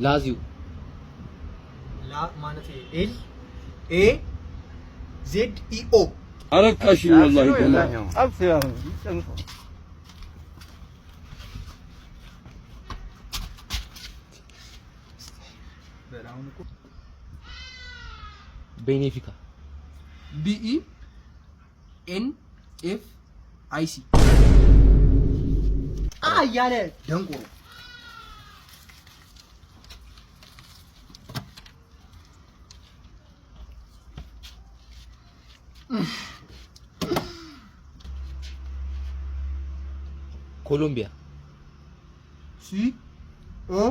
ላዚዮ ላ ማለት ኤል ኤ ዜድ ኢ ኦ አረካሽ ወላሂ ቤኔፊካ ቢ ኢ ኤን ኤፍ አይ ሲ ያለ ደንቆሮ ኮሎምቢያ ሲ ኦ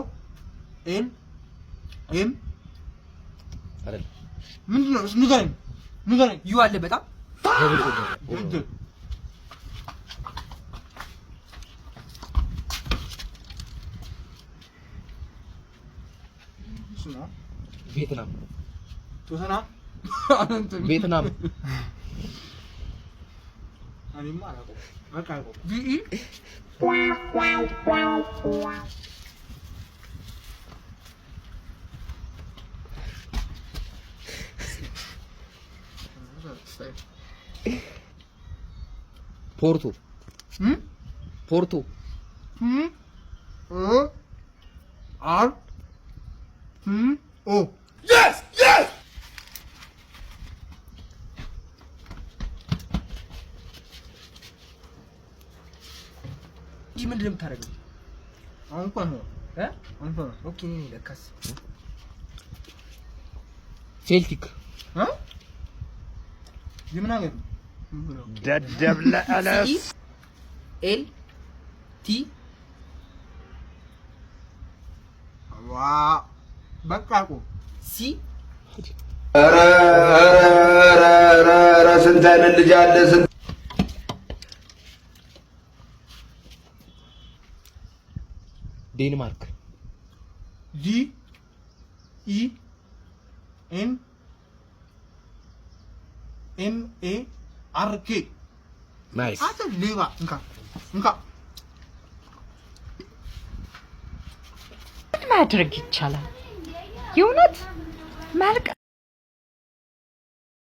ኤን ኤም አይደል ምንድነው? ንገረኝ ዩ አለ በጣም ቪየትናም ቶሰና ቪየትናም አኒማ አቃቆ ቪኢ ፖርቶ ፖርቶ አር ኦ yes yes ምንድን ነው የምታደርገው? አሁን እንኳን ነው ኦኬ ለካስ ሴልቲክ የምን ሀገር ደደብ ለአለስ ኤል ቲ ዋ በቃ እኮ ሲ ኧረ ስንት አይነት ልጅ አለ ስንት ዴንማርክ ዲ ኢ ኤን ኤም ኤ አር ኬ ናይስ አንተ ሌባ እንካ ማድረግ ይቻላል የእውነት ማልቀ